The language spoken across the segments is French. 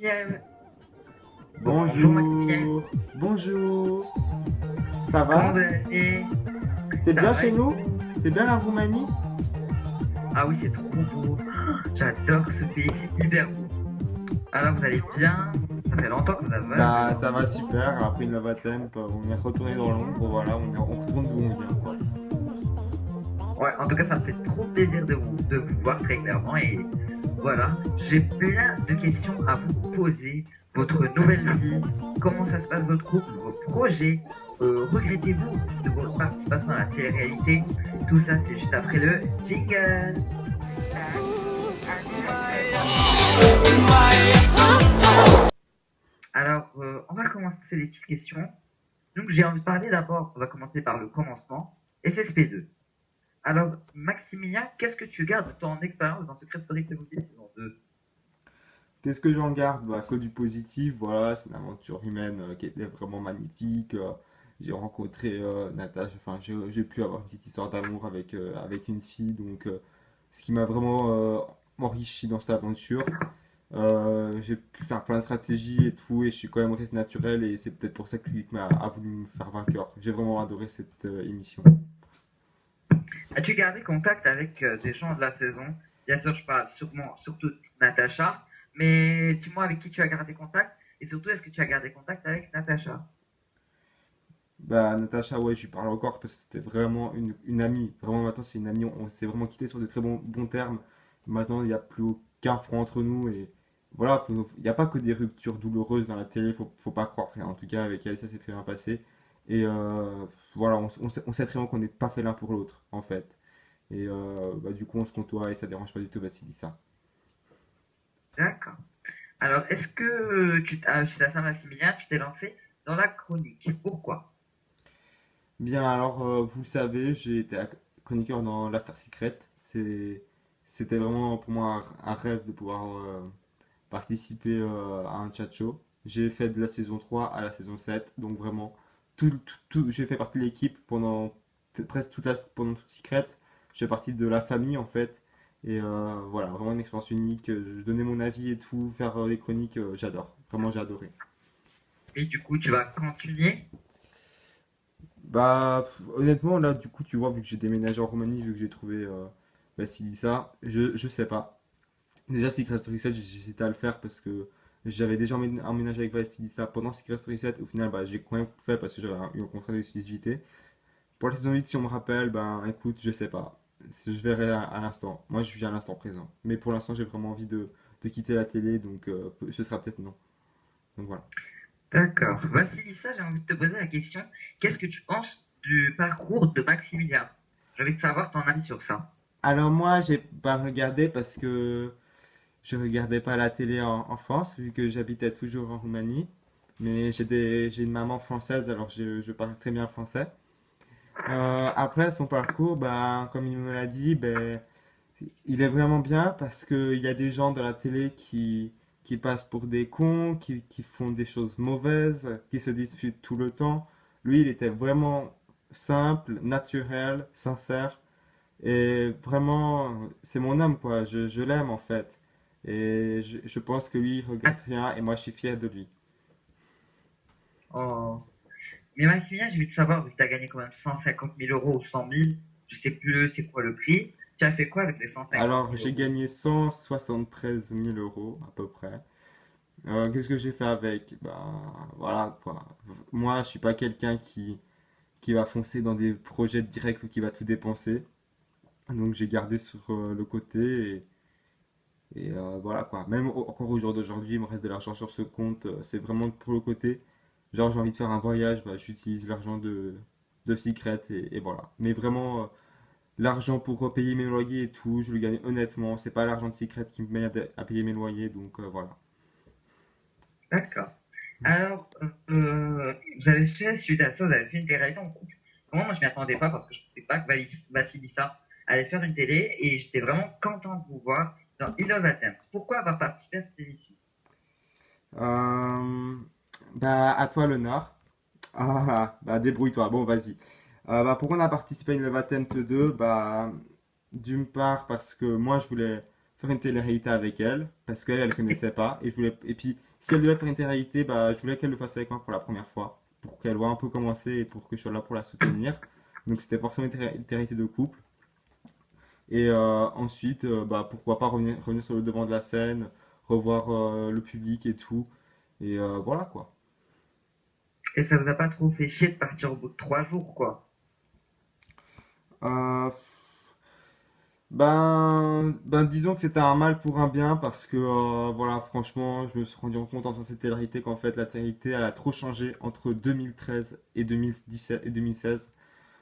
Maxime. Bonjour Maximilien. Bonjour, bonjour, ça Comment va? vous allez? C'est Ça bien va chez et nous? vous? C'est bien la Roumanie? Ah oui, c'est trop beau. J'adore ce pays, c'est hyper beau. Alors vous allez bien? Ça fait longtemps que vous avez pas vu, Bah hein. ça va super, après une Lavatemp, on est retourné dans l'ombre, voilà, on retourne d'où on vient quoi. Ouais, en tout cas, ça me fait trop plaisir de vous voir très clairement. Et voilà, j'ai plein de questions à vous poser. Votre nouvelle vie, comment ça se passe votre couple, vos projets, regrettez-vous de votre participation à la télé-réalité? Tout ça, c'est juste après le jingle. Alors, on va commencer les petites questions. Donc, j'ai envie de parler d'abord, on va commencer par le commencement, SSP2. Alors, Maximilien, qu'est-ce que tu gardes de ton expérience dans Secret Story Playmobil saison 2? Qu'est-ce que j'en garde? Bah que du positif, voilà, c'est une aventure humaine qui était vraiment magnifique. J'ai rencontré Natacha, enfin j'ai pu avoir une petite histoire d'amour avec une fille, donc ce qui m'a vraiment enrichi dans cette aventure. J'ai pu faire plein de stratégies et tout, et je suis quand même resté naturel, et c'est peut-être pour ça que Luc a voulu me faire vainqueur. J'ai vraiment adoré cette émission. As-tu gardé contact avec des gens de la saison? Bien sûr, je parle sûrement, surtout de Natacha, mais dis-moi avec qui tu as gardé contact, et surtout, est-ce que tu as gardé contact avec Natacha? Bah, Natacha, ouais, je lui parle encore parce que c'était vraiment une amie. Vraiment, maintenant, c'est une amie. On s'est vraiment quitté sur de très bons termes. Maintenant, il n'y a plus aucun front entre nous. Et voilà, il n'y a pas que des ruptures douloureuses dans la télé. Faut pas croire. En tout cas, avec elle, ça s'est très bien passé. Et voilà, on sait très bien qu'on n'est pas fait l'un pour l'autre, en fait. Et bah, du coup, on se côtoie et ça dérange pas du tout Vassilissa. D'accord. Alors, est-ce que suite à Saint-Maximilien, tu t'es lancé dans la chronique? Pourquoi? Bien, alors, vous le savez, j'ai été chroniqueur dans l'After Secret. C'était vraiment pour moi un rêve de pouvoir participer à un chat show. J'ai fait de la saison 3 à la saison 7, donc vraiment, j'ai fait partie de l'équipe pendant presque pendant toute Secret. J'ai partie de la famille en fait. Et voilà, vraiment une expérience unique. Je donnais mon avis et tout, faire des chroniques, j'adore. Vraiment, j'ai adoré. Et du coup, tu vas continuer? Bah, honnêtement, là, du coup, tu vois, vu que j'ai déménagé en Roumanie, vu que j'ai trouvé Vassilissa, je sais pas. Déjà, Secret Story 7, j'hésitais à le faire parce que j'avais déjà emménagé avec Vassilissa pendant Secret Story 7. Au final, bah, j'ai quand même fait parce que j'avais eu un contrat d'exclusivité. Pour la saison 8, si on me rappelle, ben écoute, je sais pas. Je verrai à l'instant. Moi, je vis à l'instant présent. Mais pour l'instant, j'ai vraiment envie de quitter la télé, donc ce sera peut-être non. Donc voilà. D'accord. Voici ça, j'ai envie de te poser la question. Qu'est-ce que tu penses du parcours de Maximilien? J'ai envie de savoir ton avis sur ça. Alors moi, j'ai pas regardé parce que je regardais pas la télé en France, vu que j'habitais toujours en Roumanie. Mais j'ai une maman française, alors je parle très bien français. Après, son parcours, bah, comme il me l'a dit, ben, il est vraiment bien parce qu'il y a des gens dans la télé qui passent pour des cons, qui font des choses mauvaises, qui se disputent tout le temps. Lui, il était vraiment simple, naturel, sincère. Et vraiment, c'est mon homme, quoi. Je l'aime, en fait. Et je pense que lui, il Ah, regrette rien. Et moi, je suis fier de lui. oh. Mais Maximilien, j'ai envie de savoir, vu que tu as gagné quand même 150 000 euros ou 100 000, je sais plus c'est quoi le prix. Tu as fait quoi avec les 150 Alors, 000 j'ai euros? gagné 173 000 euros, à peu près. Qu'est-ce que j'ai fait avec? Ben, voilà, quoi. Moi, je suis pas quelqu'un qui va foncer dans des projets directs ou qui va tout dépenser. Donc j'ai gardé sur le côté et voilà quoi. Même encore au jour d'aujourd'hui, il me reste de l'argent sur ce compte. C'est vraiment pour le côté. Genre j'ai envie de faire un voyage, bah, j'utilise l'argent de Secret et voilà. Mais vraiment, l'argent pour payer mes loyers et tout, je le gagne honnêtement. C'est pas l'argent de Secret qui m'aide à payer mes loyers, donc voilà. D'accord. Alors, vous avez fait, suite à ça, vous avez fait une télé-réalité en couple. Comment moi je m'y attendais pas parce que je pensais pas que Vassilissa allait faire une télé et j'étais vraiment content de vous voir dans Il Love Attempt. Pourquoi avoir participé à cette émission? Euh, Bah à toi l'honneur. Bah débrouille-toi. Bon, vas-y. Bah, pourquoi on a participé à une Love Attempt 2? Bah, d'une part, parce que moi, je voulais faire une télé-réalité avec elle, parce qu'elle, elle connaissait pas. Et puis, si elle devait faire une télé-réalité, bah, je voulais qu'elle le fasse avec moi pour la première fois, pour qu'elle voit un peu comment c'est et pour que je sois là pour la soutenir. Donc, c'était forcément une télé-réalité de couple. Et ensuite, bah, pourquoi pas revenir sur le devant de la scène, revoir le public et tout. Et voilà quoi. Et ça vous a pas trop fait chier de partir au bout de 3 jours, quoi? Euh, disons que c'était un mal pour un bien parce que voilà, franchement, je me suis rendu compte en faisant cette télé-réalité qu'en fait la télé-réalité elle a trop changé entre 2013 et 2017 et 2016.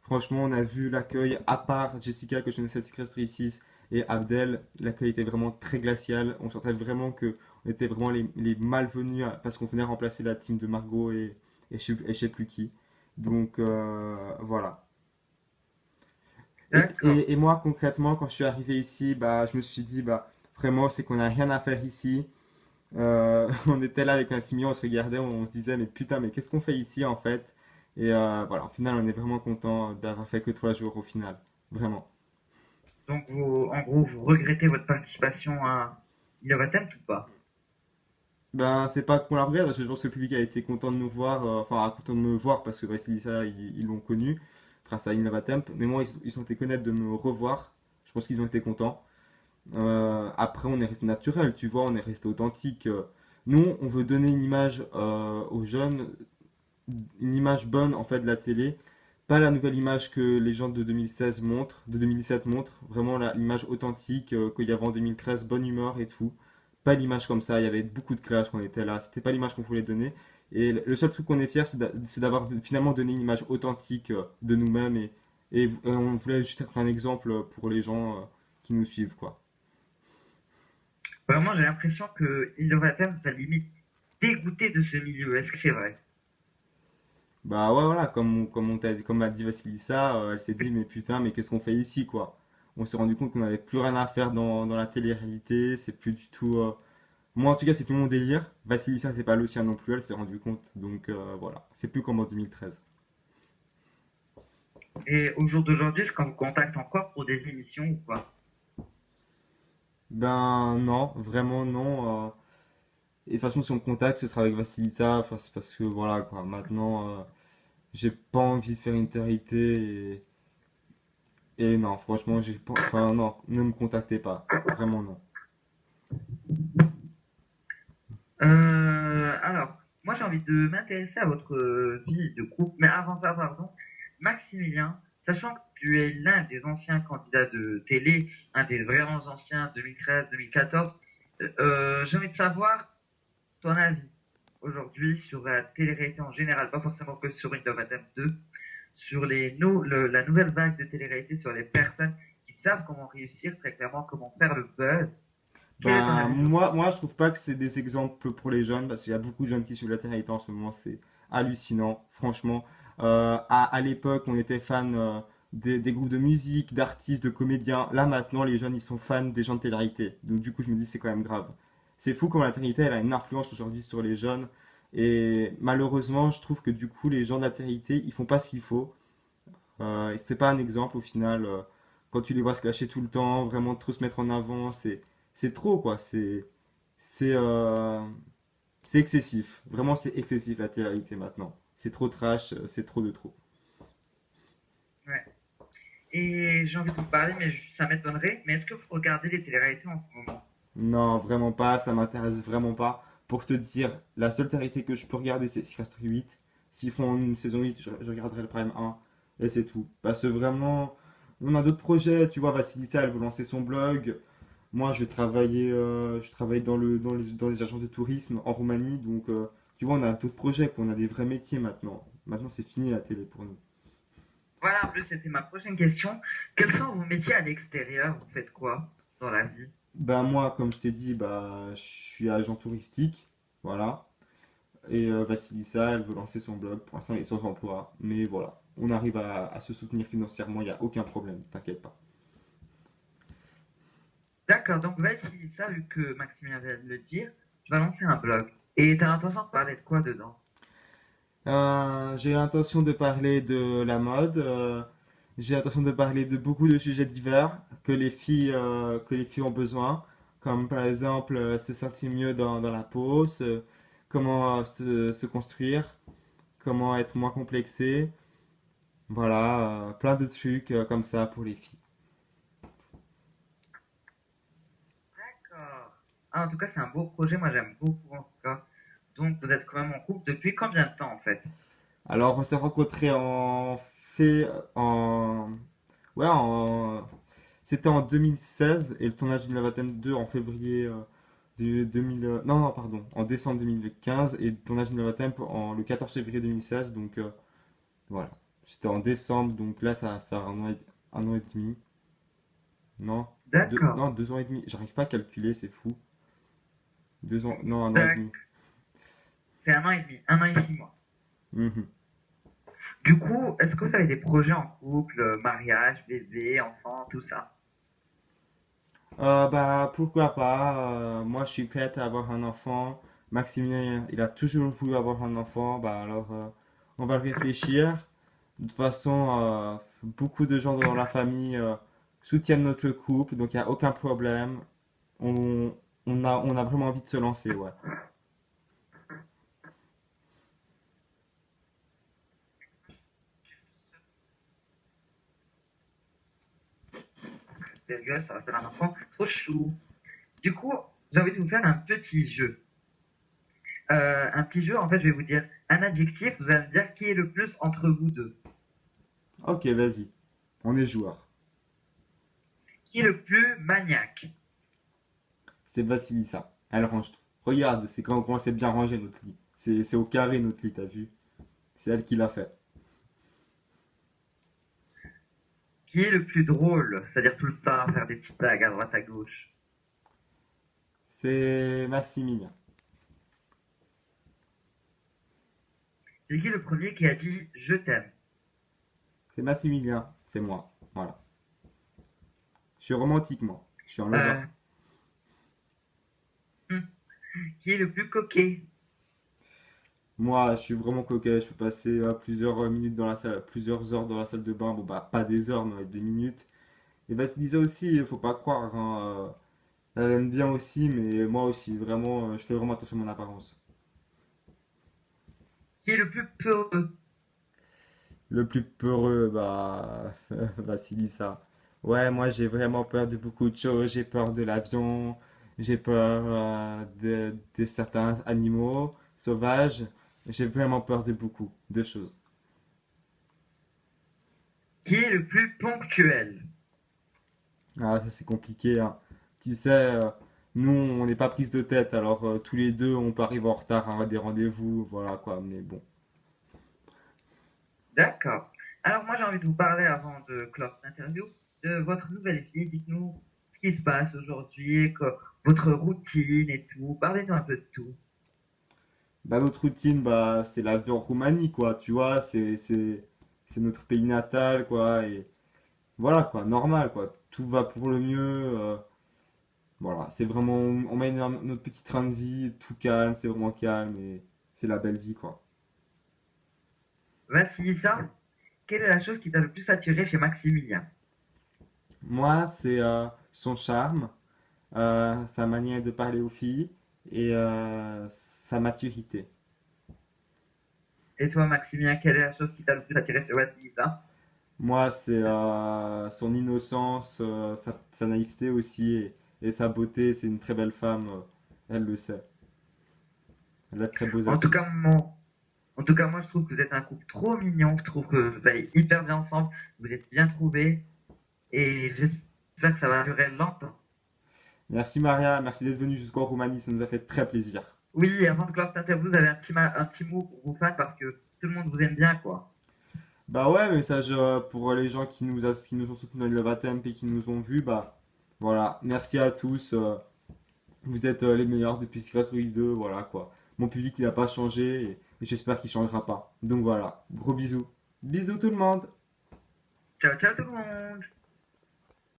Franchement, on a vu l'accueil, à part Jessica que je connaissais de Secret Story 6 et Abdel, l'accueil était vraiment très glacial. On sentait vraiment que on était vraiment les malvenus parce qu'on venait remplacer la team de Margot et je sais plus qui. Donc voilà. D'accord. Et moi, concrètement, quand je suis arrivé ici, bah, je me suis dit, bah, vraiment, c'est qu'on n'a rien à faire ici. On était là avec un Simian, on se regardait, on se disait, mais putain, mais qu'est-ce qu'on fait ici en fait? Et voilà, au final, on est vraiment content d'avoir fait que 3 jours au final. Vraiment. Donc, en gros, vous regrettez votre participation à Innovatem ou pas? Ben, c'est pas qu'on la regrette, parce que je pense que le public a été content de nous voir, enfin, content de me voir, parce que Vasilisa, ils l'ont connu, grâce à Innovatemp. Mais moi, ils ont été connaître de me revoir. Je pense qu'ils ont été contents. Après, on est resté naturel, tu vois, on est resté authentique. Nous, on veut donner une image aux jeunes, une image bonne en fait de la télé, pas la nouvelle image que les gens de 2016 montrent, de 2017 montrent, vraiment l'image authentique qu'il y avait en 2013, bonne humeur et tout. Pas l'image comme ça, il y avait beaucoup de clash quand on était là, c'était pas l'image qu'on voulait donner. Et le seul truc qu'on est fier, c'est d'avoir finalement donné une image authentique de nous-mêmes et on voulait juste être un exemple pour les gens qui nous suivent, quoi. Vraiment, j'ai l'impression que Innovatem vous a limite dégoûté de ce milieu. Est-ce que c'est vrai? Bah ouais, voilà, comme a dit Vassilissa, elle s'est dit, mais putain, mais qu'est-ce qu'on fait ici, quoi? On s'est rendu compte qu'on n'avait plus rien à faire dans la télé-réalité, c'est plus du tout. Moi, en tout cas, c'est plus mon délire. Vassilissa, c'est pas le sien non plus, elle s'est rendu compte, donc voilà, c'est plus comme en 2013. Et au jour d'aujourd'hui, est-ce qu'on vous contacte encore pour des émissions ou pas? Ben non, vraiment non. Et de toute façon, si on me contacte, ce sera avec Vassilissa, enfin, c'est parce que voilà, quoi, maintenant, j'ai pas envie de faire une télé-réalité et non, franchement, j'ai pas. Enfin, non, ne me contactez pas, vraiment non. Alors, moi j'ai envie de m'intéresser à votre vie de couple, mais avant ça, pardon, Maximilien, sachant que tu es l'un des anciens candidats de télé, un des vraiment anciens 2013-2014, j'ai envie de savoir ton avis aujourd'hui sur la télé-réalité en général, pas forcément que sur Indomatem 2, sur la nouvelle vague de télé-réalité, sur les personnes qui savent comment réussir, très clairement, comment faire le buzz. Quel est ton Ben, avis sur ça? moi, je trouve pas que c'est des exemples pour les jeunes, parce qu'il y a beaucoup de jeunes qui suivent la télé en ce moment, c'est hallucinant, franchement. À l'époque, on était fan des groupes de musique, d'artistes, de comédiens. Là, maintenant, les jeunes, ils sont fans des gens de télé. Donc, du coup, je me dis, c'est quand même grave. C'est fou comment la télé, elle a une influence aujourd'hui sur les jeunes. Et malheureusement, je trouve que du coup, les gens de la télé, ils font pas ce qu'il faut. Et c'est pas un exemple au final. Quand tu les vois se clasher tout le temps, vraiment trop se mettre en avant, c'est trop quoi. C'est c'est excessif. Vraiment, c'est excessif la télé-réalité maintenant. C'est trop trash, c'est trop de trop. Ouais. Et j'ai envie de vous parler, mais ça m'étonnerait, mais est-ce que vous regardez les téléréalités en ce moment? Non, vraiment pas, ça m'intéresse vraiment pas. Pour te dire, la seule télé-réalité que je peux regarder, c'est Secret Story 8. S'ils font une saison 8, je regarderai le Prime 1. Et c'est tout. Parce que vraiment, on a d'autres projets. Tu vois, Vassilissa, elle veut lancer son blog. Moi, je travaille dans les agences de tourisme en Roumanie. Donc, tu vois, on a d'autres projets, quoi. On a des vrais métiers maintenant. Maintenant, c'est fini la télé pour nous. Voilà, en plus, c'était ma prochaine question. Quels sont vos métiers à l'extérieur? Vous faites quoi dans la vie? Ben moi, comme je t'ai dit, bah, je suis agent touristique. Voilà. Et Vassilissa, elle veut lancer son blog. Pour l'instant, elle est sans emploi. Mais voilà, on arrive à se soutenir financièrement, il n'y a aucun problème, t'inquiète pas. D'accord, donc vas-y, ça, vu que Maximilien vient de le dire, tu vas lancer un blog. Et t'as l'intention de parler de quoi dedans? J'ai l'intention de parler de la mode. J'ai l'intention de parler de beaucoup de sujets divers que les filles ont besoin. comme par exemple se sentir mieux dans la peau, comment se construire, comment être moins complexé. Voilà, plein de trucs comme ça pour les filles. D'accord. Ah, en tout cas, c'est un beau projet, moi j'aime beaucoup en tout cas. Donc vous êtes quand même en couple depuis combien de temps en fait? Alors, on s'est rencontrés en, ouais, c'était en 2016 et le tournage de Lavatem 2 en février du 2000, non, non, pardon, en décembre 2015 et le tournage de Lavatem le 14 février 2016. Donc, voilà. C'était en décembre, donc là, ça va faire un an et demi. Non, D'accord. non, 2 ans et demi. J'arrive pas à calculer, c'est fou. 2 ans, non, un an et D'ac- demi. C'est un an et demi, un an et 6 mois. Mhm. Du coup, est-ce que vous avez des projets en couple, mariage, bébé, enfant, tout ça? Bah, pourquoi pas. Moi, je suis prête à avoir un enfant. Maximilien, il a toujours voulu avoir un enfant. Bah, alors, on va réfléchir. De toute façon, beaucoup de gens dans la famille soutiennent notre couple, donc il n'y a aucun problème. On, on a vraiment envie de se lancer, ouais. Sérieux, ça va faire un enfant trop chou. Du coup, j'ai envie de vous faire un petit jeu. Un petit jeu, en fait, je vais vous dire un adjectif, vous allez me dire qui est le plus entre vous deux. Ok, vas-y. On est joueurs. Qui est le plus maniaque? C'est Vassilissa. Elle range tout. Regarde, c'est quand on s'est bien rangé notre lit. C'est au carré notre lit, t'as vu? C'est elle qui l'a fait. Qui est le plus drôle? C'est-à-dire tout le temps à faire des petites blagues à droite à gauche. C'est Maximilien. C'est qui le premier qui a dit je t'aime? C'est Maximilien, c'est moi. Voilà. Je suis romantique, moi. Je suis un lover. Euh, hmm, qui est le plus coquet? Moi, je suis vraiment coquet. Je peux passer plusieurs minutes dans la salle, plusieurs heures dans la salle de bain. Bon, bah, pas des heures, mais des minutes. Et Vassilisa aussi, faut pas croire, hein. Elle aime bien aussi, mais moi aussi. Vraiment, je fais vraiment attention à mon apparence. Qui est le plus peureux? Le plus peureux, bah, Vassilisa. Ouais, moi, j'ai vraiment peur de beaucoup de choses. J'ai peur de l'avion. J'ai peur de certains animaux sauvages. J'ai vraiment peur de beaucoup de choses. Qui est le plus ponctuel? Ah, ça c'est compliqué, hein. Tu sais, nous on n'est pas prise de tête, alors tous les deux on peut arriver en retard à des rendez-vous, voilà quoi, mais bon. D'accord. Alors moi j'ai envie de vous parler avant de clore cette interview de votre nouvelle vie. Dites-nous ce qui se passe aujourd'hui, votre routine et tout. Parlez-nous un peu de tout. Bah, notre routine, bah, c'est la vie en Roumanie, quoi, tu vois, c'est notre pays natal, quoi, et voilà, quoi, normal, quoi, tout va pour le mieux, voilà, c'est vraiment, on mène notre petit train de vie, tout calme, c'est vraiment calme, et c'est la belle vie, quoi. Vassilissa, quelle est la chose qui t'a le plus attiré chez Maximilien? Moi, c'est son charme, sa manière de parler aux filles et sa maturité. Et toi Maximilien, quelle est la chose qui t'a le plus attiré chez Vassilissa? Moi, c'est son innocence, sa naïveté aussi et sa beauté. C'est une très belle femme, elle le sait. Elle a de très beaux En tout atouts. cas, moi je trouve que vous êtes un couple trop mignon. Je trouve que vous allez hyper bien ensemble. Vous êtes bien trouvés. Et j'espère que ça va durer longtemps. Merci Maria, merci d'être venue jusqu'en Roumanie, ça nous a fait très plaisir. Oui, avant de clore cette interview, vous avez un petit mot pour vous faire parce que tout le monde vous aime bien, quoi. Bah ouais, message pour les gens qui nous ont soutenus dans le Vatemp et qui nous ont vus, bah voilà, merci à tous. Vous êtes les meilleurs depuis Secret Story 2, voilà quoi. Mon public il n'a pas changé et j'espère qu'il changera pas. Donc voilà, gros bisous. Bisous tout le monde. Ciao, ciao tout le monde!